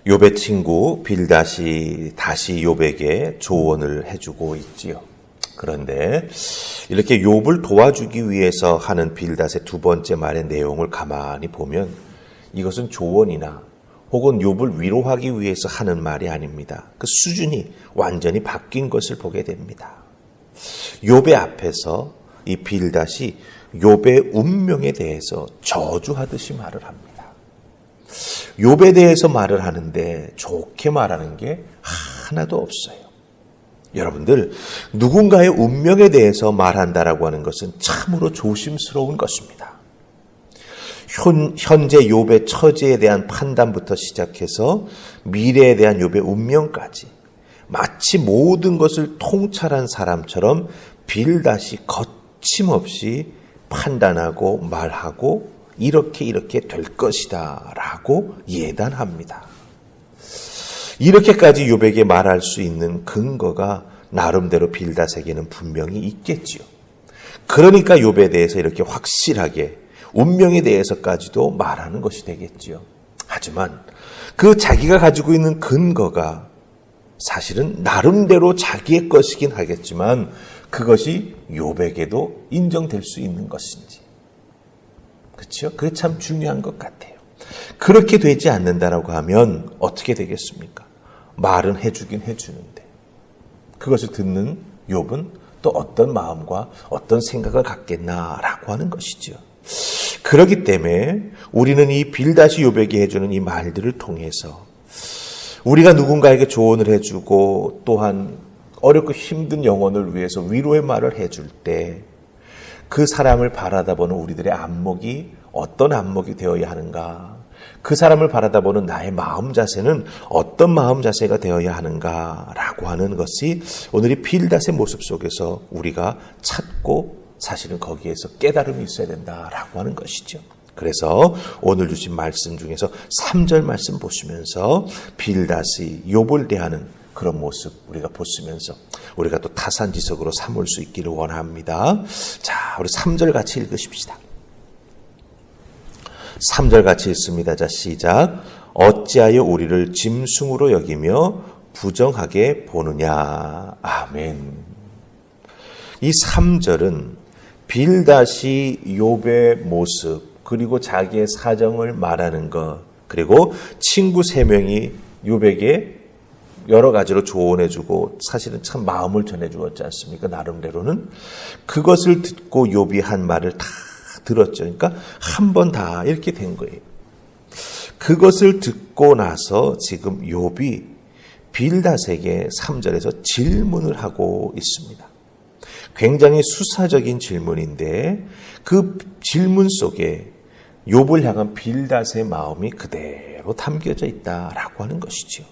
욥의 친구 빌닷이 다시 욥에게 조언을 해주고 있지요. 그런데 이렇게 욥을 도와주기 위해서 하는 빌닷의 두 번째 말의 내용을 가만히 보면 이것은 조언이나 혹은 욥을 위로하기 위해서 하는 말이 아닙니다. 그 수준이 완전히 바뀐 것을 보게 됩니다. 욥의 앞에서 이 빌닷이 욥의 운명에 대해서 저주하듯이 말을 합니다. 욥에 대해서 말을 하는데 좋게 말하는 게 하나도 없어요. 여러분들, 누군가의 운명에 대해서 말한다라고 하는 것은 참으로 조심스러운 것입니다. 현재 욥의 처지에 대한 판단부터 시작해서 미래에 대한 욥의 운명까지 마치 모든 것을 통찰한 사람처럼 빌닷이 거침없이 판단하고 말하고 이렇게 될 것이다 라고 예단합니다. 이렇게까지 욥에게 말할 수 있는 근거가 나름대로 빌닷에게는 분명히 있겠지요. 그러니까 욥에 대해서 이렇게 확실하게 운명에 대해서까지도 말하는 것이 되겠지요. 하지만 그 자기가 가지고 있는 근거가 사실은 나름대로 자기의 것이긴 하겠지만 그것이 욥에게도 인정될 수 있는 것인지. 그렇죠? 그게 참 중요한 것 같아요. 그렇게 되지 않는다라고 하면 어떻게 되겠습니까? 말은 해주긴 해주는데 그것을 듣는 욥은 또 어떤 마음과 어떤 생각을 갖겠나라고 하는 것이죠. 그렇기 때문에 우리는 이 빌닷이 욥에게 해주는 이 말들을 통해서 우리가 누군가에게 조언을 해주고 또한 어렵고 힘든 영혼을 위해서 위로의 말을 해줄 때 그 사람을 바라다보는 우리들의 안목이 어떤 안목이 되어야 하는가, 그 사람을 바라다보는 나의 마음 자세는 어떤 마음 자세가 되어야 하는가라고 하는 것이 오늘 이 빌닷의 모습 속에서 우리가 찾고 사실은 거기에서 깨달음이 있어야 된다라고 하는 것이죠. 그래서 오늘 주신 말씀 중에서 3절 말씀 보시면서 빌닷이 욥을 대하는 그런 모습 우리가 보시면서 우리가 또 타산지석으로 삼을 수 있기를 원합니다. 자, 우리 3절 같이 읽으십시다. 3절 같이 읽습니다. 자, 시작. 어찌하여 우리를 짐승으로 여기며 부정하게 보느냐. 아멘. 이 3절은 빌닷이 욥의 모습 그리고 자기의 사정을 말하는 것 그리고 친구 3명이 욥에게 여러 가지로 조언해주고 사실은 참 마음을 전해주었지 않습니까? 나름대로는 그것을 듣고 욥이 한 말을 다 들었죠. 그러니까 한 번 다 이렇게 된 거예요. 그것을 듣고 나서 지금 욥이 빌닷에게 3절에서 질문을 하고 있습니다. 굉장히 수사적인 질문인데 그 질문 속에 욥을 향한 빌닷의 마음이 그대로 담겨져 있다라고 하는 것이죠.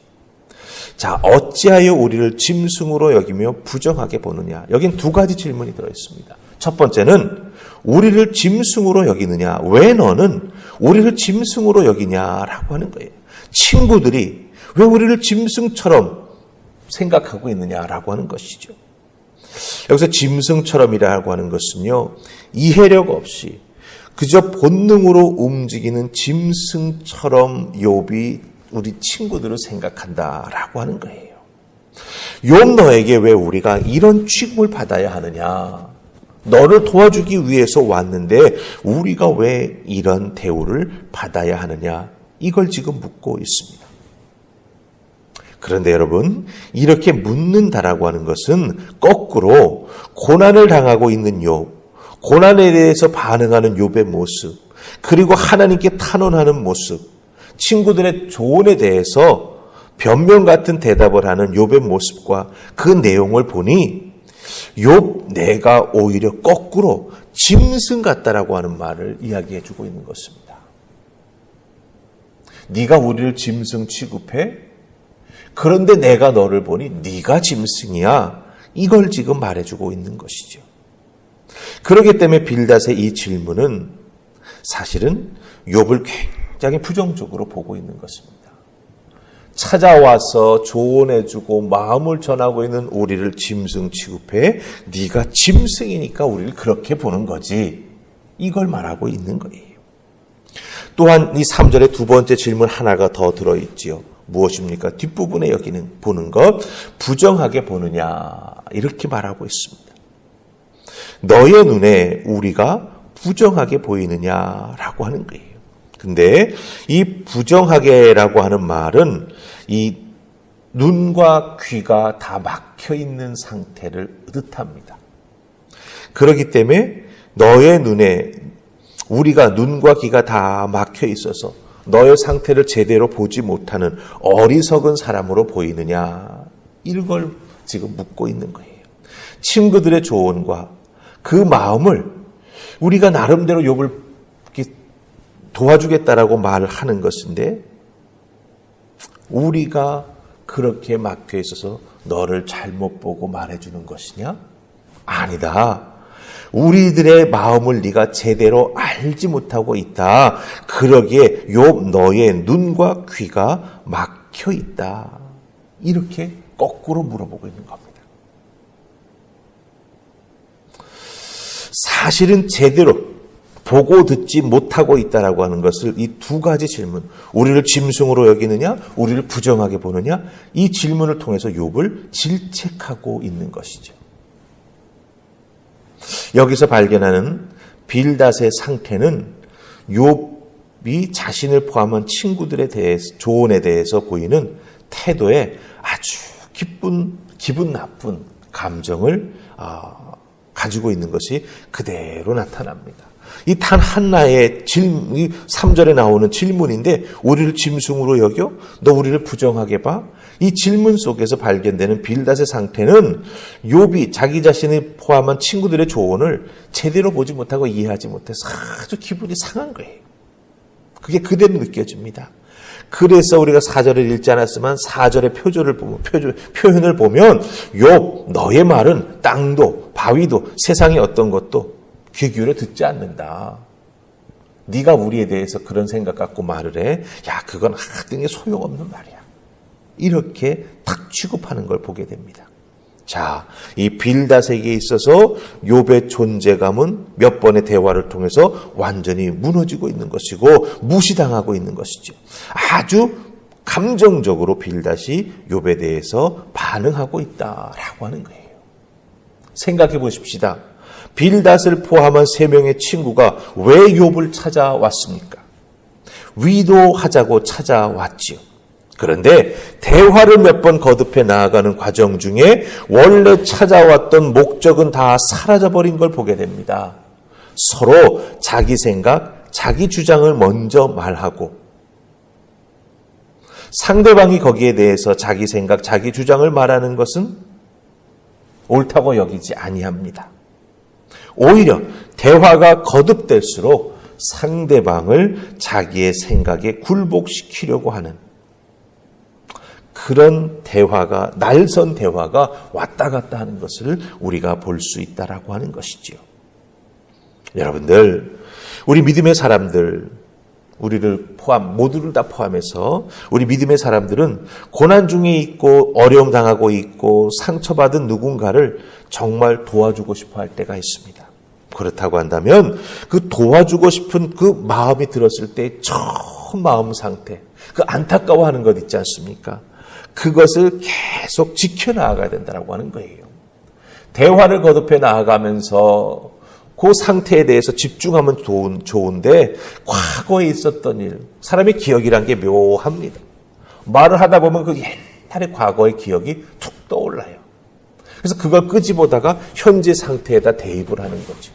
자, 어찌하여 우리를 짐승으로 여기며 부정하게 보느냐. 여긴 두 가지 질문이 들어있습니다. 첫 번째는 우리를 짐승으로 여기느냐. 왜 너는 우리를 짐승으로 여기냐라고 하는 거예요. 친구들이 왜 우리를 짐승처럼 생각하고 있느냐라고 하는 것이죠. 여기서 짐승처럼이라고 하는 것은요, 이해력 없이 그저 본능으로 움직이는 짐승처럼 욥이 우리 친구들을 생각한다라고 하는 거예요. 욥 너에게 왜 우리가 이런 취급을 받아야 하느냐? 너를 도와주기 위해서 왔는데 우리가 왜 이런 대우를 받아야 하느냐? 이걸 지금 묻고 있습니다. 그런데 여러분, 이렇게 묻는다라고 하는 것은 거꾸로 고난을 당하고 있는 욥, 고난에 대해서 반응하는 욥의 모습, 그리고 하나님께 탄원하는 모습, 친구들의 조언에 대해서 변명 같은 대답을 하는 욥의 모습과 그 내용을 보니 욥 내가 오히려 거꾸로 짐승 같다라고 하는 말을 이야기해 주고 있는 것입니다. 네가 우리를 짐승 취급해? 그런데 내가 너를 보니 네가 짐승이야. 이걸 지금 말해주고 있는 것이죠. 그렇기 때문에 빌닷의 이 질문은 사실은 욥을 굉장히 부정적으로 보고 있는 것입니다. 찾아와서 조언해주고 마음을 전하고 있는 우리를 짐승 취급해? 네가 짐승이니까 우리를 그렇게 보는 거지. 이걸 말하고 있는 거예요. 또한 이 3절에 두 번째 질문 하나가 더 들어있지요. 무엇입니까? 뒷부분에 보는 것, 부정하게 보느냐, 이렇게 말하고 있습니다. 너의 눈에 우리가 부정하게 보이느냐라고 하는 거예요. 근데 이 부정하게라고 하는 말은 이 눈과 귀가 다 막혀 있는 상태를 뜻합니다. 그렇기 때문에 너의 눈에 우리가 눈과 귀가 다 막혀 있어서 너의 상태를 제대로 보지 못하는 어리석은 사람으로 보이느냐, 이걸 지금 묻고 있는 거예요. 친구들의 조언과 그 마음을 우리가 나름대로 욥을 도와주겠다라고 말을 하는 것인데, 우리가 그렇게 막혀 있어서 너를 잘못 보고 말해주는 것이냐? 아니다. 우리들의 마음을 네가 제대로 알지 못하고 있다. 그러기에 욥 너의 눈과 귀가 막혀 있다. 이렇게 거꾸로 물어보고 있는 겁니다. 사실은 제대로 보고 듣지 못하고 있다라고 하는 것을 이 두 가지 질문, 우리를 짐승으로 여기느냐, 우리를 부정하게 보느냐, 이 질문을 통해서 욥을 질책하고 있는 것이죠. 여기서 발견하는 빌닷의 상태는 욥이 자신을 포함한 친구들에 대해서, 조언에 대해서 보이는 태도에 아주 기분 나쁜 감정을 가지고 있는 것이 그대로 나타납니다. 이 단 하나의 3절에 나오는 질문인데, 우리를 짐승으로 여겨? 너 우리를 부정하게 봐? 이 질문 속에서 발견되는 빌닷의 상태는 욥이 자기 자신을 포함한 친구들의 조언을 제대로 보지 못하고 이해하지 못해서 아주 기분이 상한 거예요. 그게 그대로 느껴집니다. 그래서 우리가 4절을 읽지 않았지만 4절의 표현을 보면 욥 너의 말은 땅도 바위도 세상의 어떤 것도 귀 기울여 듣지 않는다. 네가 우리에 대해서 그런 생각 갖고 말을 해. 야, 그건 하등에 소용없는 말이야. 이렇게 탁 취급하는 걸 보게 됩니다. 자, 이 빌닷에게 있어서 욥의 존재감은 몇 번의 대화를 통해서 완전히 무너지고 있는 것이고 무시당하고 있는 것이죠. 아주 감정적으로 빌닷이 욥에 대해서 반응하고 있다라고 하는 거예요. 생각해 보십시다. 빌닷을 포함한 3명의 친구가 왜 욥을 찾아왔습니까? 위로하자고 찾아왔지요. 그런데 대화를 몇 번 거듭해 나아가는 과정 중에 원래 찾아왔던 목적은 다 사라져버린 걸 보게 됩니다. 서로 자기 생각, 자기 주장을 먼저 말하고 상대방이 거기에 대해서 자기 생각, 자기 주장을 말하는 것은 옳다고 여기지 아니합니다. 오히려 대화가 거듭될수록 상대방을 자기의 생각에 굴복시키려고 하는 그런 대화가, 날선 대화가 왔다 갔다 하는 것을 우리가 볼 수 있다라고 하는 것이지요. 여러분들, 우리 믿음의 사람들, 우리를 모두를 다 포함해서 우리 믿음의 사람들은 고난 중에 있고 어려움 당하고 있고 상처받은 누군가를 정말 도와주고 싶어 할 때가 있습니다. 그렇다고 한다면 그 도와주고 싶은 그 마음이 들었을 때 처음 마음 상태, 그 안타까워하는 것 있지 않습니까? 그것을 계속 지켜나가야 된다고 하는 거예요. 대화를 거듭해 나아가면서 그 상태에 대해서 집중하면 좋은데 과거에 있었던 일, 사람의 기억이란 게 묘합니다. 말을 하다 보면 그 옛날의 과거의 기억이 툭 떠올라요. 그래서 그걸 끄집어다가 현재 상태에다 대입을 하는 거죠.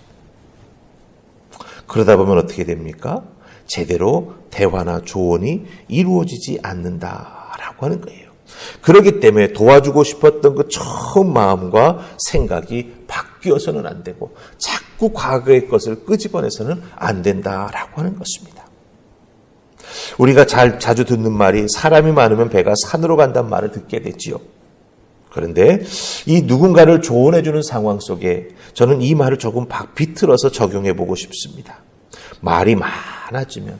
그러다 보면 어떻게 됩니까? 제대로 대화나 조언이 이루어지지 않는다라고 하는 거예요. 그렇기 때문에 도와주고 싶었던 그 처음 마음과 생각이 바뀌어서는 안 되고 자꾸 과거의 것을 끄집어내서는 안 된다라고 하는 것입니다. 우리가 자주 듣는 말이 사람이 많으면 배가 산으로 간다는 말을 듣게 되지요. 그런데 이 누군가를 조언해 주는 상황 속에 저는 이 말을 조금 비틀어서 적용해 보고 싶습니다. 말이 많아지면,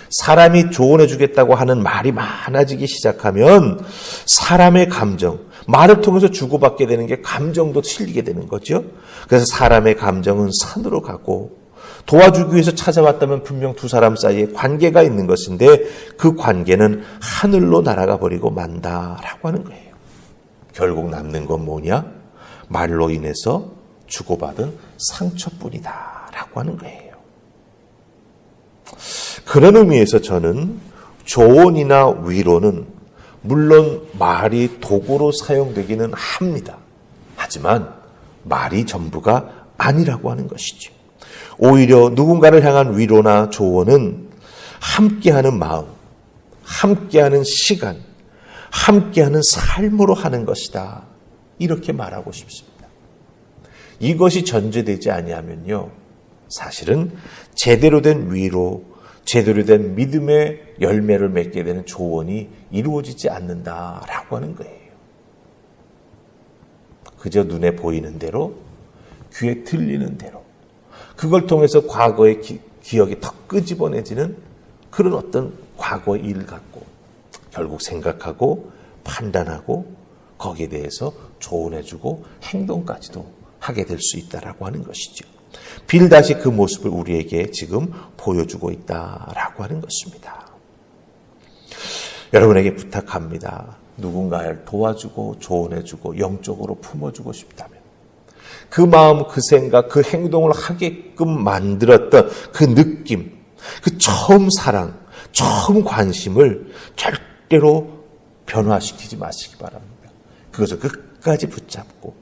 사람이 조언해 주겠다고 하는 말이 많아지기 시작하면 사람의 감정, 말을 통해서 주고받게 되는 게 감정도 실리게 되는 거죠. 그래서 사람의 감정은 산으로 가고 도와주기 위해서 찾아왔다면 분명 두 사람 사이에 관계가 있는 것인데 그 관계는 하늘로 날아가 버리고 만다라고 하는 거예요. 결국 남는 건 뭐냐? 말로 인해서 주고받은 상처뿐이다라고 하는 거예요. 그런 의미에서 저는 조언이나 위로는 물론 말이 도구로 사용되기는 합니다. 하지만 말이 전부가 아니라고 하는 것이죠. 오히려 누군가를 향한 위로나 조언은 함께하는 마음, 함께하는 시간, 함께하는 삶으로 하는 것이다. 이렇게 말하고 싶습니다. 이것이 전제되지 아니하면요, 사실은 제대로 된 위로, 제대로 된 믿음의 열매를 맺게 되는 조언이 이루어지지 않는다라고 하는 거예요. 그저 눈에 보이는 대로, 귀에 들리는 대로, 그걸 통해서 과거의 기억이 더 끄집어내지는 그런 어떤 과거의 일 같고 결국 생각하고 판단하고 거기에 대해서 조언해주고 행동까지도 하게 될 수 있다라고 하는 것이죠. 빌닷이 그 모습을 우리에게 지금 보여주고 있다라고 하는 것입니다. 여러분에게 부탁합니다. 누군가를 도와주고 조언해주고 영적으로 품어주고 싶다면 그 마음, 그 생각, 그 행동을 하게끔 만들었던 그 느낌, 그 처음 사랑, 처음 관심을 절대로 변화시키지 마시기 바랍니다. 그것을 끝까지 붙잡고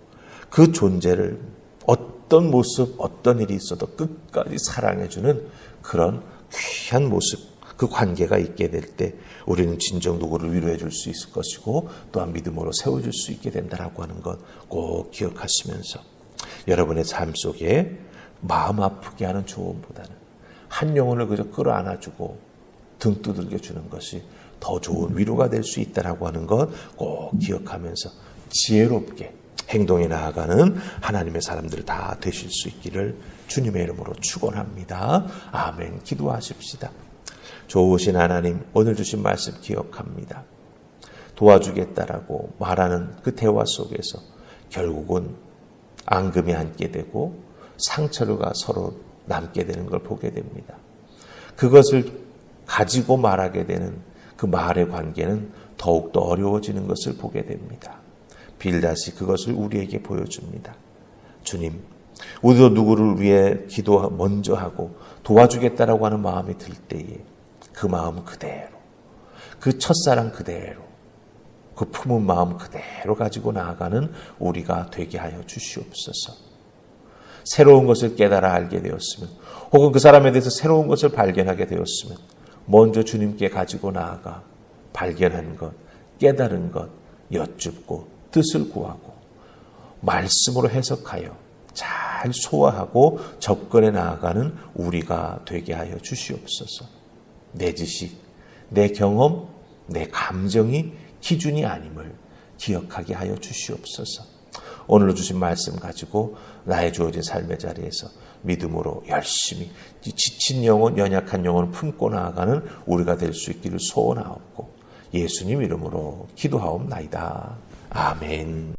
그 존재를 어떤 모습, 어떤 일이 있어도 끝까지 사랑해주는 그런 귀한 모습, 그 관계가 있게 될 때 우리는 진정 누구를 위로해 줄 수 있을 것이고 또한 믿음으로 세워줄 수 있게 된다라고 하는 것 꼭 기억하시면서 여러분의 삶 속에 마음 아프게 하는 조언보다는 한 영혼을 그저 끌어안아주고 등 두들겨 주는 것이 더 좋은 위로가 될 수 있다라고 하는 것 꼭 기억하면서 지혜롭게 행동에 나아가는 하나님의 사람들 다 되실 수 있기를 주님의 이름으로 축원합니다. 아멘. 기도하십시다. 좋으신 하나님, 오늘 주신 말씀 기억합니다. 도와주겠다라고 말하는 그 대화 속에서 결국은 앙금이 앉게 되고 상처가 서로 남게 되는 걸 보게 됩니다. 그것을 가지고 말하게 되는 그 말의 관계는 더욱더 어려워지는 것을 보게 됩니다. 빌닷이 그것을 우리에게 보여줍니다. 주님, 우리도 누구를 위해 기도 먼저 하고 도와주겠다라고 하는 마음이 들 때에 그 마음 그대로, 그 첫사랑 그대로, 그 품은 마음 그대로 가지고 나아가는 우리가 되게 하여 주시옵소서. 새로운 것을 깨달아 알게 되었으면 혹은 그 사람에 대해서 새로운 것을 발견하게 되었으면 먼저 주님께 가지고 나아가 발견한 것, 깨달은 것 여쭙고 뜻을 구하고 말씀으로 해석하여 잘 소화하고 접근해 나아가는 우리가 되게 하여 주시옵소서. 내 지식, 내 경험, 내 감정이 기준이 아님을 기억하게 하여 주시옵소서. 오늘로 주신 말씀 가지고 나의 주어진 삶의 자리에서 믿음으로 열심히 지친 영혼, 연약한 영혼을 품고 나아가는 우리가 될 수 있기를 소원하옵고 예수님 이름으로 기도하옵나이다. 아멘.